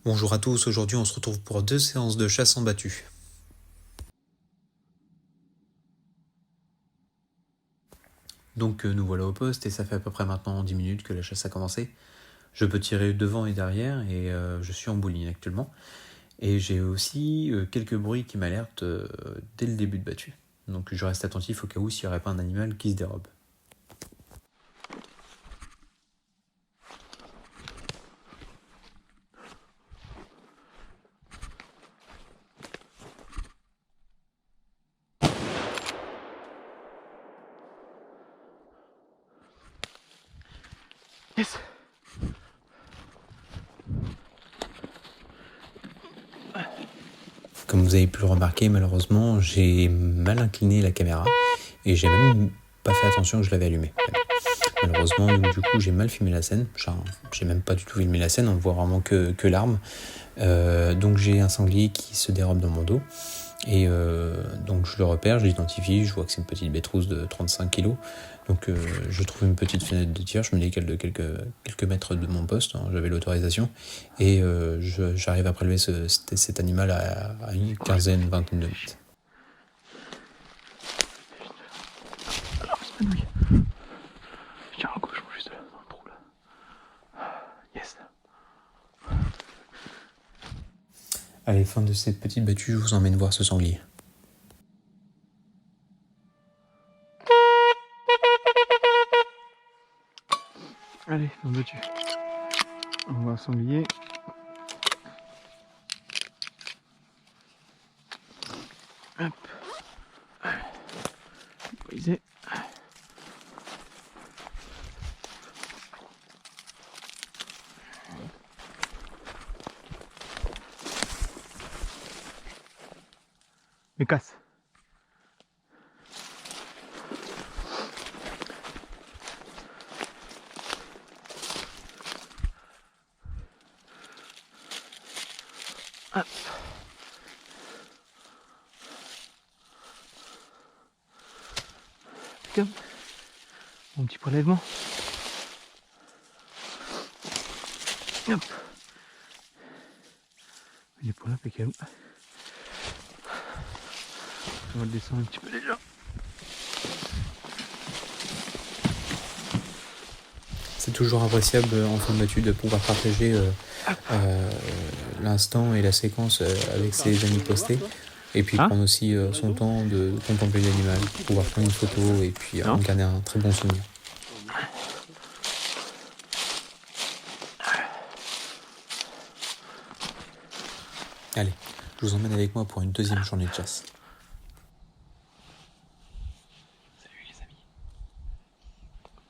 Bonjour à tous, aujourd'hui on se retrouve pour 2 séances de chasse en battu. Donc nous voilà au poste et ça fait à peu près maintenant 10 minutes que la chasse a commencé. Je peux tirer devant et derrière et je suis en bouline actuellement. Et j'ai aussi quelques bruits qui m'alertent dès le début de battu. Donc je reste attentif au cas où s'il n'y aurait pas un animal qui se dérobe. Yes. Comme vous avez pu le remarquer, malheureusement, j'ai mal incliné la caméra et j'ai même pas fait attention que je l'avais allumée. Malheureusement, donc, du coup, j'ai mal filmé la scène. J'ai même pas du tout filmé la scène, on voit vraiment que l'arme. Donc j'ai un sanglier qui se dérobe dans mon dos. Et donc je le repère, je l'identifie, je vois que c'est une petite bétrousse de 35 kg. Donc je trouve une petite fenêtre de tir, je me décale de quelques mètres de mon poste, hein, j'avais l'autorisation. Et j'arrive à prélever cet animal à une quinzaine, vingtaine de mètres. Alors, c'est panouille. Je tiens un cochon juste là, dans le trou là. Yes. Allez, fin de cette petite battue, je vous emmène voir ce sanglier. Allez, on va dessus. On voit un sanglier. Hop. Brisé. Mais casse. Hop. Comme mon petit prélèvement. Hop. Il est pour l'impeccable. On va le descendre un petit peu déjà. C'est toujours appréciable en fin de battue de pouvoir partager l'instant et la séquence avec ses amis postés. Et puis prendre aussi son temps de contempler l'animal, pouvoir prendre une photo et puis en garder un très bon souvenir. Allez, je vous emmène avec moi pour une deuxième journée de chasse. Salut les amis.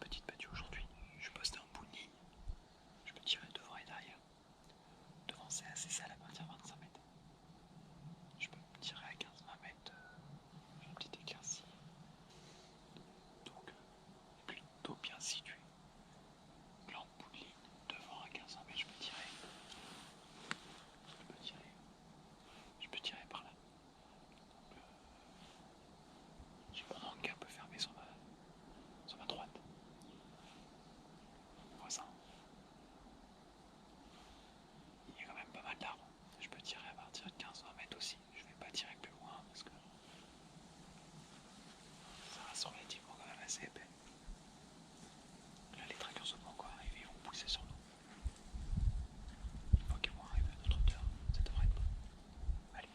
Petite battue aujourd'hui. Je poste un bounie. Je peux tirer devant et derrière. Devant c'est assez sale à partir de 25 mètres. Je peux tirer à 15-20 mètres. J'ai une petite éclaircie. Donc plutôt bien situé. Là en bout de ligne, devant à 15 mètres, je peux tirer. Je peux tirer par là. J'ai mon angle un peu fermé sur ma droite. Voisin. Il y a quand même pas mal d'arbres. Je peux tirer à partir de 15-20 mètres aussi. Je vais pas tirer plus loin parce que ça reste relativement quand même assez épais. Là les traqueurs sont pas encore arrivés, ils vont pousser sur nous. Une fois qu'ils vont arriver à notre hauteur, ça devrait être bon. Allez,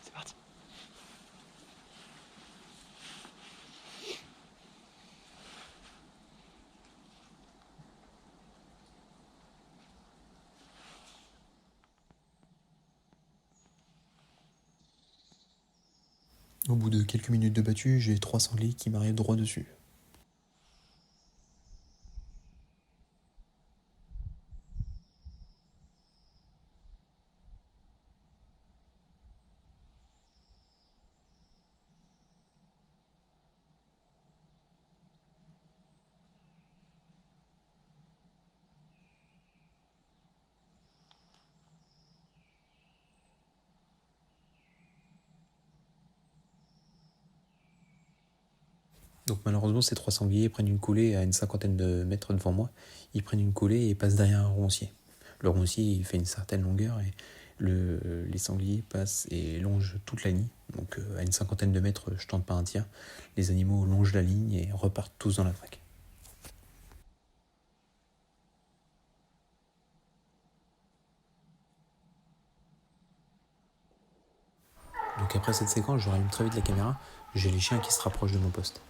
c'est parti. Au bout de quelques minutes de battue, j'ai 3 sangliers qui m'arrivent droit dessus. Donc malheureusement, ces 3 sangliers prennent une coulée à une cinquantaine de mètres devant moi. Ils prennent une coulée et passent derrière un roncier. Le roncier il fait une certaine longueur et les sangliers passent et longent toute la ligne. Donc à une cinquantaine de mètres, je tente pas un tir. Les animaux longent la ligne et repartent tous dans la traque. Donc après cette séquence, je rallume très vite la caméra. J'ai les chiens qui se rapprochent de mon poste.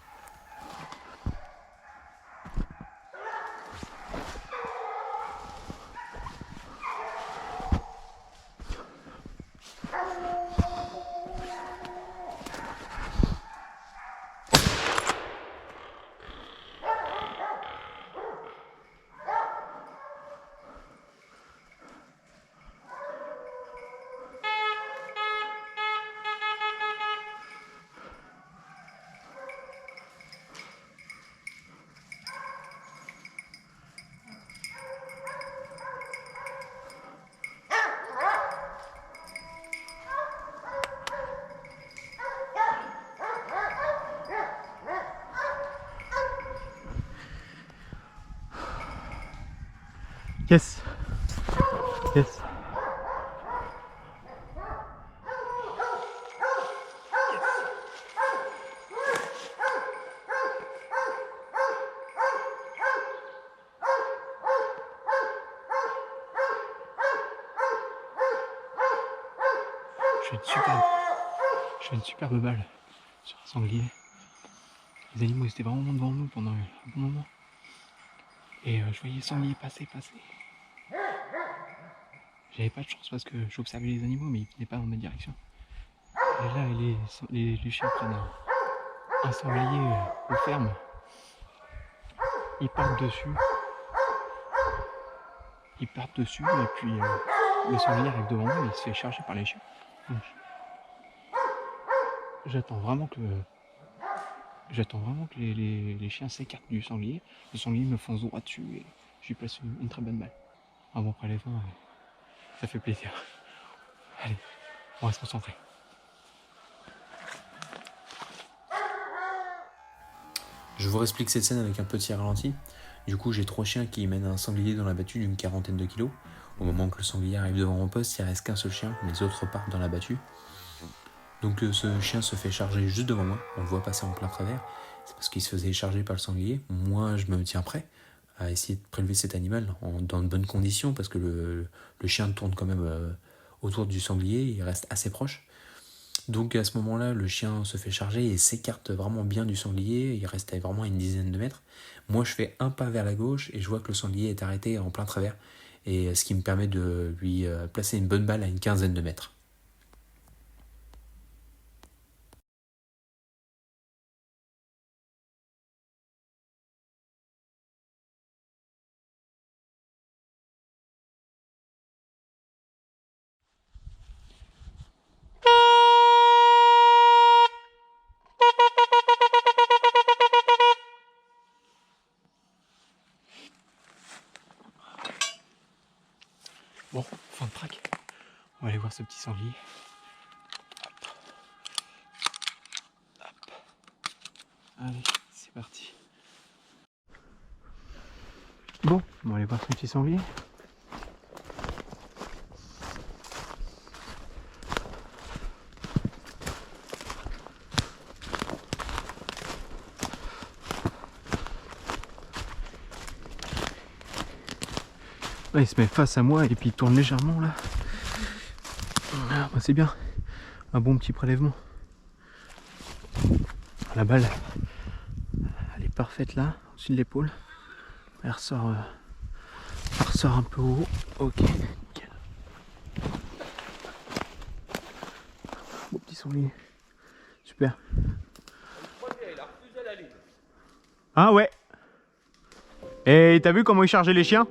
Yes. Yes. Je fais une superbe balle sur un sanglier. Les animaux étaient vraiment devant nous pendant un bon moment. Et je voyais le sanglier passer. J'avais pas de chance parce que j'observais les animaux mais ils venaient pas dans ma direction. Et là les chiens prennent un sanglier au ferme. Ils partent dessus et puis le sanglier arrive devant nous et il se fait charger par les chiens. Donc, j'attends vraiment que les chiens s'écartent du sanglier. Le sanglier me fonce droit dessus et je lui place une très bonne balle. Un bon prélèvement, ça fait plaisir. Allez, on va se concentrer. Je vous explique cette scène avec un petit ralenti. Du coup, j'ai 3 chiens qui mènent un sanglier dans la battue d'une quarantaine de kilos. Au moment que le sanglier arrive devant mon poste, il ne reste qu'un seul chien, les autres partent dans la battue. Donc ce chien se fait charger juste devant moi, on le voit passer en plein travers. C'est parce qu'il se faisait charger par le sanglier. Moi, je me tiens prêt à essayer de prélever cet animal dans de bonnes conditions, parce que le chien tourne quand même autour du sanglier, il reste assez proche. Donc à ce moment-là, le chien se fait charger et s'écarte vraiment bien du sanglier, il restait vraiment à une dizaine de mètres. Moi, je fais un pas vers la gauche et je vois que le sanglier est arrêté en plein travers, et ce qui me permet de lui placer une bonne balle à une quinzaine de mètres. Bon, fin de track. On va aller voir ce petit sanglier. Hop. Allez, c'est parti. Bon, on va aller voir ce petit sanglier. Là, il se met face à moi et puis il tourne légèrement là. Ah, bah, c'est bien. Un bon petit prélèvement. La balle, elle est parfaite là, au-dessus de l'épaule. Elle ressort un peu haut. Ok, nickel. Beau petit sanglier. Super. Ah ouais. Et t'as vu comment il chargeait les chiens ?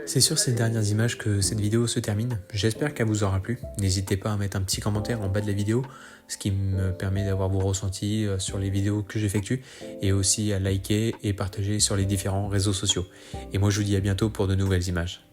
C'est sur ces dernières images que cette vidéo se termine. J'espère qu'elle vous aura plu. N'hésitez pas à mettre un petit commentaire en bas de la vidéo, ce qui me permet d'avoir vos ressentis sur les vidéos que j'effectue, et aussi à liker et partager sur les différents réseaux sociaux. Et moi je vous dis à bientôt pour de nouvelles images.